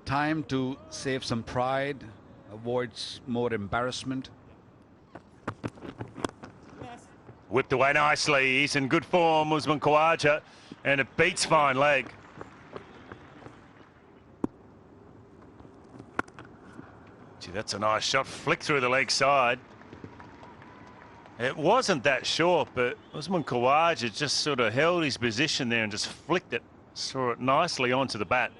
time to save some pride, avoids more embarrassment. Whipped away nicely. He's in good form, Usman Khawaja, and it beats fine leg. Gee, that's a nice shot. Flick through the leg side. It wasn't that short, but Usman Khawaja just sort of held his position there and just flicked it. Saw it nicely onto the bat.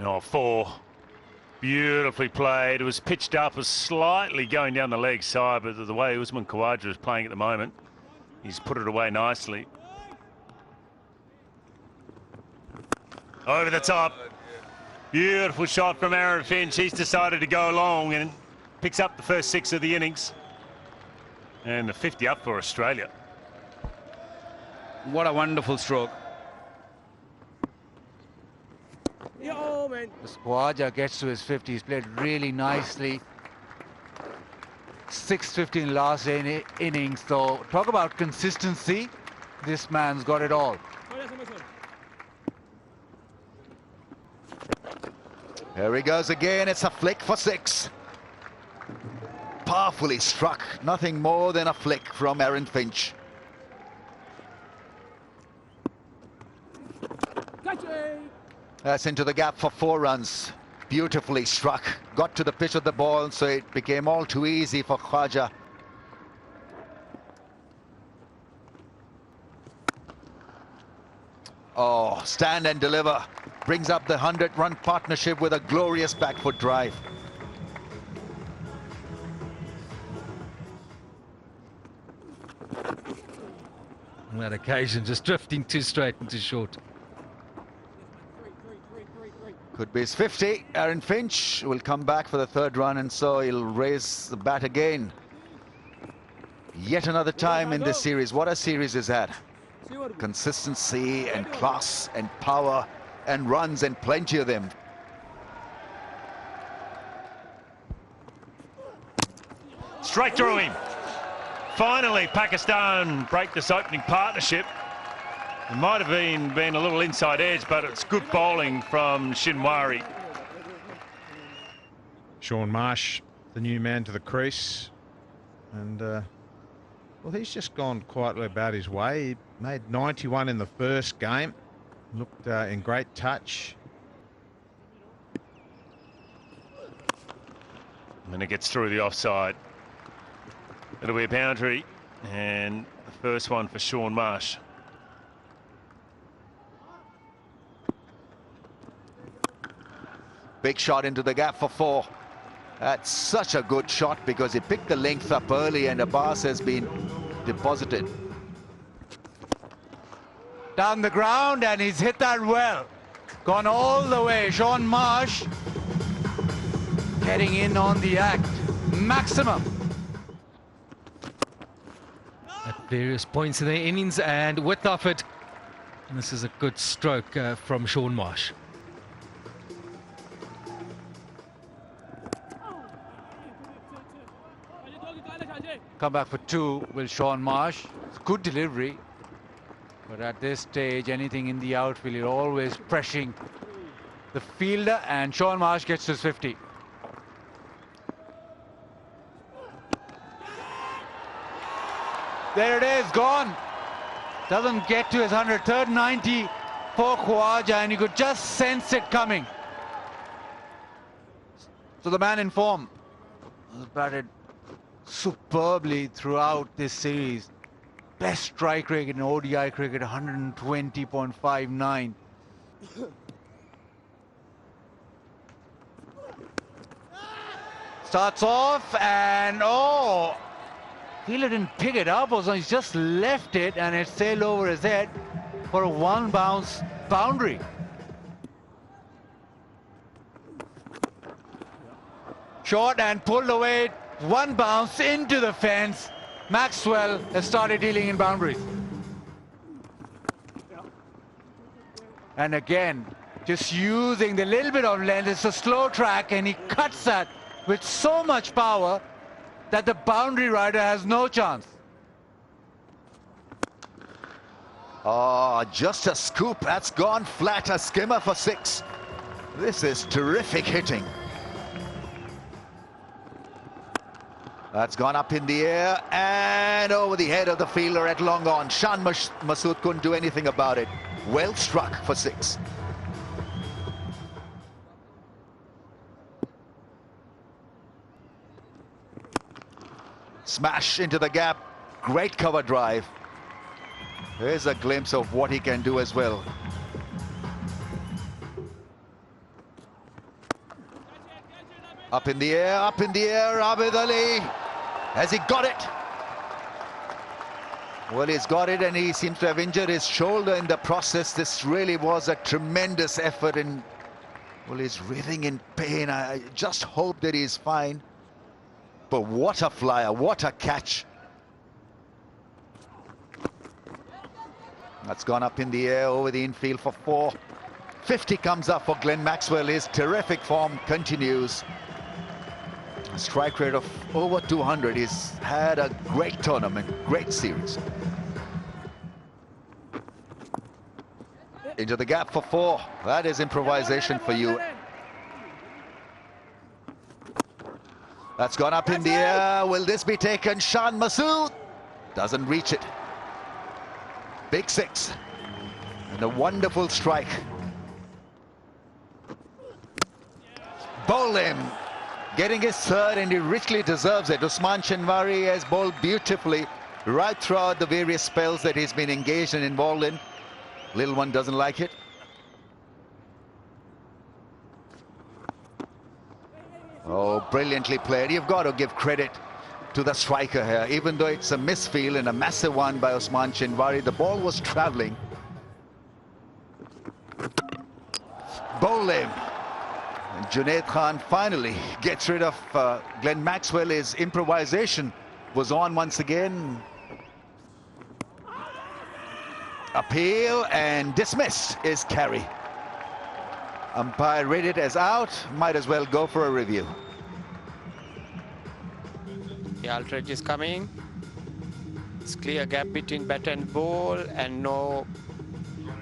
Oh, 4. Beautifully played. It was pitched up, was slightly going down the leg side, but the way Usman Khawaja is playing at the moment, he's put it away nicely. Over the top. Beautiful shot from Aaron Finch. He's decided to go long and picks up the first 6 of the innings. And the 50 up for Australia. What a wonderful stroke. As Khawaja gets to his 50, he's played really nicely. 6-15 last innings, so talk about consistency. This man's got it all. Here he goes again. It's a flick for 6. Powerfully struck. Nothing more than a flick from Aaron Finch. That's into the gap for 4 runs. Beautifully struck. Got to the pitch of the ball, so it became all too easy for Khawaja. Oh, stand and deliver. Brings up the 100-run partnership with a glorious back foot drive. On that occasion, just drifting too straight and too short. Could be his 50. Aaron Finch will come back for the 3rd run, and so he'll raise the bat again. Yet another time in this series. What a series is that. Consistency and class and power and runs, and plenty of them. Straight through him. Finally, Pakistan break this opening partnership. It might have been a little inside edge, but it's good bowling from Shinwari. Shaun Marsh, the new man to the crease. And, well, he's just gone quietly about his way. He made 91 in the first game. Looked in great touch. And it gets through the offside. It'll be a boundary, and the first one for Shaun Marsh. Big shot into the gap for 4. That's such a good shot because he picked the length up early, and Abbas has been deposited. Down the ground, and he's hit that well. Gone all the way. Shaun Marsh getting in on the act. Maximum. At various points in the innings and width of it. And this is a good stroke from Shaun Marsh. Come back for 2 with Shaun Marsh. It's good delivery. But at this stage, anything in the outfield, you're always pressuring the fielder, and Shaun Marsh gets his 50. There it is, gone. Doesn't get to his 100. 3rd 90 for Khawaja, and you could just sense it coming. So the man in form has batted superbly throughout this series. Best strike rate in ODI cricket, 120.59. Starts off, and oh, fielder didn't pick it up, or he's just left it, and it sailed over his head for a 1-bounce boundary. Short and pulled away, 1 bounce into the fence. Maxwell has started dealing in boundaries. And again, just using the little bit of length. It's a slow track, and he cuts that with so much power that the boundary rider has no chance. Oh, just a scoop. That's gone flat. A skimmer for 6. This is terrific hitting. That's gone up in the air and over the head of the fielder at long on. Shan Masood couldn't do anything about it. Well struck for 6. Smash into the gap. Great cover drive. Here's a glimpse of what he can do as well. Up in the air, Abid Ali. Has he got it? Well, he's got it, and he seems to have injured his shoulder in the process. This really was a tremendous effort, and well, he's writhing in pain. I just hope that he's fine. But what a flyer, what a catch. That's gone up in the air over the infield for 4. 50 comes up for Glenn Maxwell. His terrific form continues. A strike rate of over 200. He's had a great tournament, great series. Into the gap for 4. That is improvisation for you. That's gone up in the air. Will this be taken? Shan Masood doesn't reach it. Big 6. And a wonderful strike. Bowled him. Getting his 3rd, and he richly deserves it. Usman Shinwari has bowled beautifully right throughout the various spells that he's been engaged and involved in. Little one doesn't like it. Oh, brilliantly played. You've got to give credit to the striker here. Even though it's a misfield and a massive one by Usman Shinwari, the ball was travelling. Bowled him. And Junaid Khan finally gets rid of Glenn Maxwell. His improvisation was on once again. Appeal and dismissed is carry. Umpire read it as out. Might as well go for a review. The outrage is coming. It's clear gap between bat and ball, and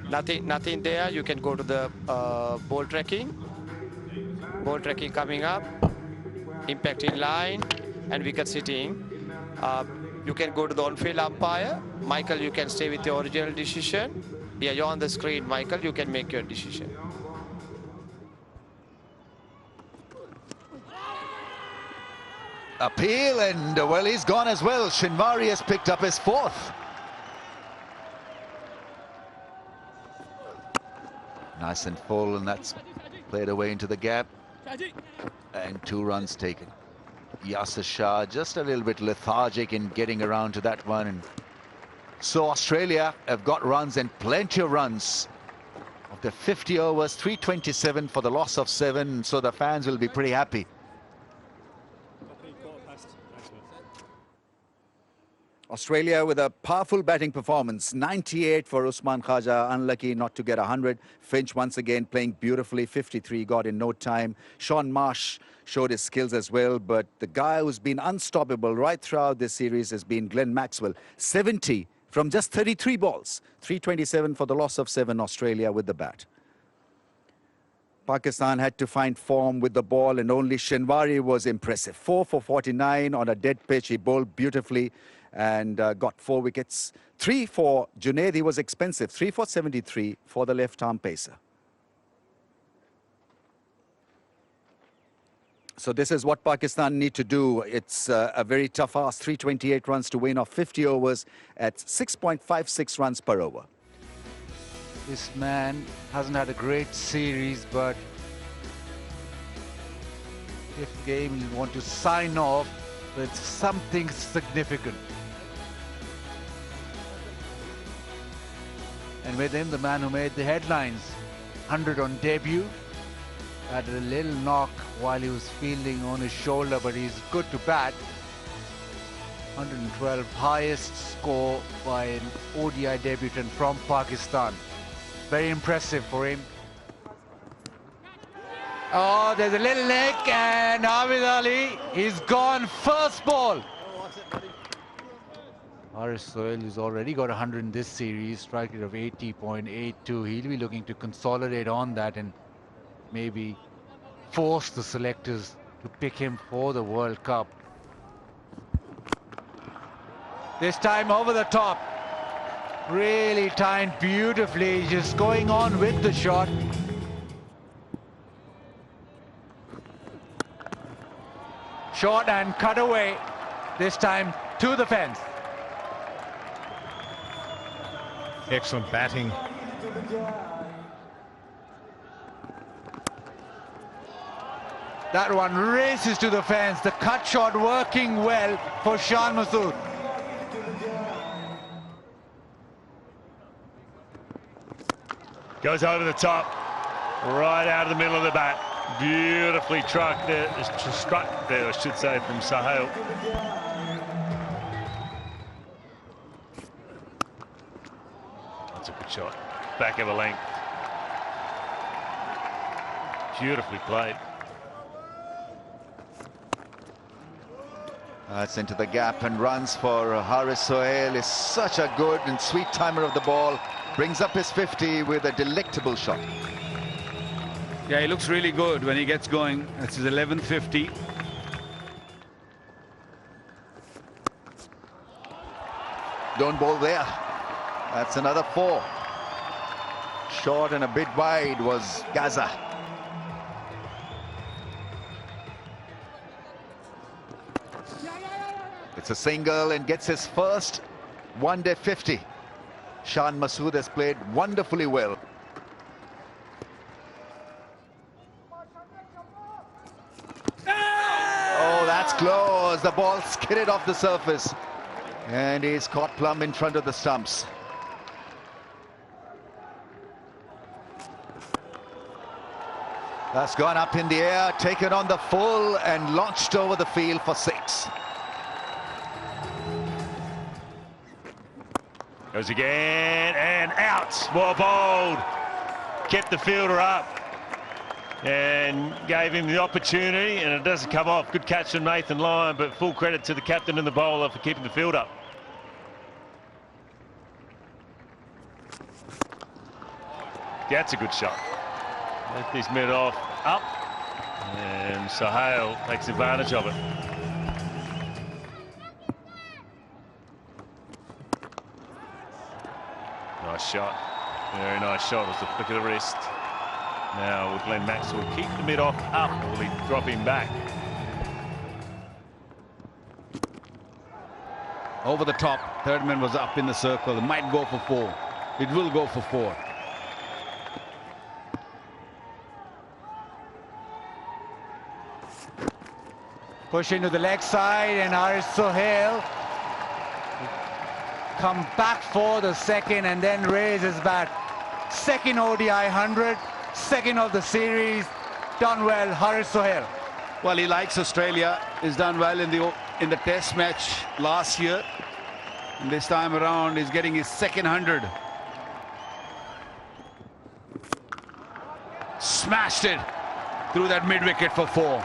nothing there. You can go to the ball tracking. Ball tracking coming up. Impact in line and wicket sitting. You can go to the on-field umpire. Michael, you can stay with your original decision. Yeah, you're on the screen, Michael. You can make your decision. Appeal, and well, he's gone as well. Shinwari has picked up his 4th. Nice and full, and that's played away into the gap. And 2 runs taken. Yasir Shah just a little bit lethargic in getting around to that one. And so Australia have got runs, and plenty of runs. Of the 50 overs, 327 for the loss of 7. So the fans will be pretty happy. Australia with a powerful batting performance. 98 for Usman Khaja, unlucky not to get 100. Finch once again playing beautifully. 53 got in no time. Shaun Marsh showed his skills as well, but the guy who's been unstoppable right throughout this series has been Glenn Maxwell. 70 from just 33 balls. 327 for the loss of 7, Australia with the bat. Pakistan had to find form with the ball, and only Shinwari was impressive. 4 for 49 on a dead pitch. He bowled beautifully and got 4 wickets. 3 for Junaid. He was expensive. 3 for 73 for the left-arm pacer. So this is what Pakistan need to do. It's a very tough ask. 328 runs to win off 50 overs at 6.56 runs per over. This man hasn't had a great series, but if game you want to sign off with something significant. And with him, the man who made the headlines, 100 on debut, had a little knock while he was fielding on his shoulder, but he's good to bat. 112, highest score by an ODI debutant from Pakistan. Very impressive for him. Oh, there's a little nick, and Abid Ali, he's gone first ball. Haris Sohail, who's already got 100 in this series, strike rate of 80.82. He'll be looking to consolidate on that and maybe force the selectors to pick him for the World Cup. This time over the top. Really timed beautifully, just going on with the shot. Short and cut away. This time to the fence. Excellent batting. That one races to the fence. The cut shot working well for Shan Masood. Goes over the top, right out of the middle of the bat. Beautifully struck there, I should say, from Sohail. That's a good shot. Back of a length. Beautifully played. That's into the gap and runs for Haris Sohail. Is such a good and sweet timer of the ball. Brings up his 50 with a delectable shot. Yeah, he looks really good when he gets going. That's his 11th 50. Don't bowl there. That's another 4. Short and a bit wide was Gaza. It's a single and gets his first one-day 50. Shan Masood has played wonderfully well. Oh, that's close. The ball skidded off the surface. And he's caught plumb in front of the stumps. That's gone up in the air, taken on the full and launched over the field for 6. Goes again and out. Well bowled. Kept the fielder up and gave him the opportunity, and it doesn't come off. Good catch from Nathan Lyon, but full credit to the captain and the bowler for keeping the field up. That's a good shot. Left his mid off up, and Sohail takes advantage of it. Nice shot. Very nice shot. It was the flick of the wrist. Now with Glenn Maxwell keep the mid off up, or will he drop him back? Over the top. Third man was up in the circle. It might go for 4. It will go for 4. Push into the leg side, and Haris Sohail come back for the second and then raise his bat. Second ODI 100, second of the series. Done well, Haris Sohail. Well, he likes Australia. He's done well in the test match last year. And this time around, he's getting his second 100. Smashed it through that mid-wicket for 4.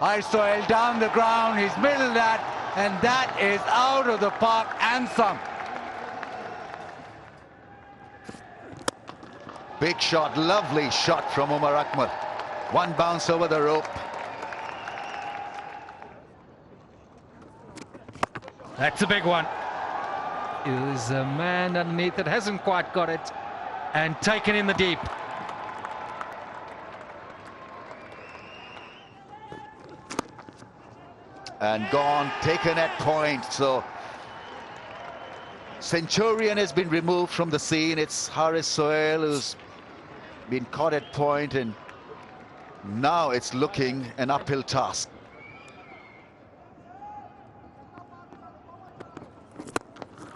Haris Sohail down the ground, he's middled that, and that is out of the park and some. Big shot, lovely shot from Umar Akmal. One bounce over the rope. That's a big one. There's a man underneath that hasn't quite got it, and taken in the deep. And gone, taken at point. So Centurion has been removed from the scene. It's Haris Sohail who's been caught at point, and now it's looking an uphill task.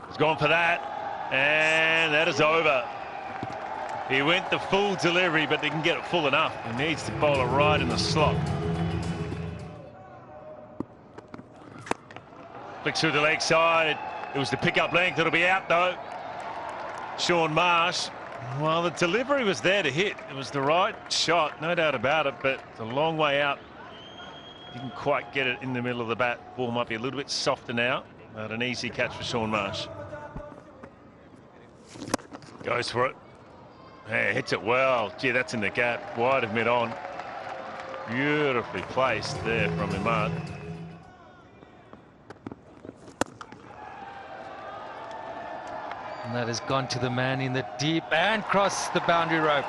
He's gone for that, and that is over. He went the full delivery, but didn't get it full enough. He needs to bowl it right in the slot. Flicks through the leg side. It was the pickup length. It'll be out though. Shaun Marsh. Well, the delivery was there to hit. It was the right shot, no doubt about it, but it's a long way out. Didn't quite get it in the middle of the bat. Ball might be a little bit softer now, but an easy catch for Shaun Marsh. Goes for it. Yeah, hits it well. Gee, that's in the gap. Wide of mid-on. Beautifully placed there from Imad. And that has gone to the man in the deep and crossed the boundary rope.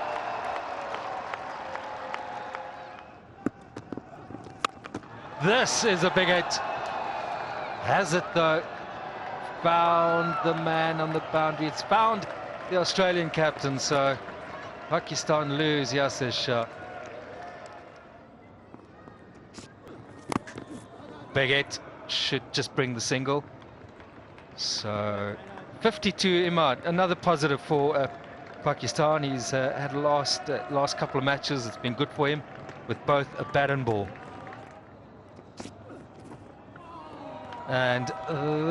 This is a big hit. Has it though? Found the man on the boundary. It's found the Australian captain, so Pakistan lose Yasir Shah. Big hit. Should just bring the single. So 52 Imad, another positive for Pakistan. He's had last couple of matches. It's been good for him with both a bat and ball. And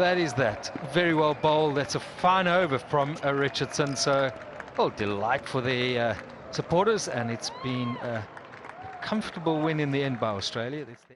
that is that. Very well bowled. That's a fine over from Richardson. So, well, delight for the supporters, and it's been a comfortable win in the end by Australia.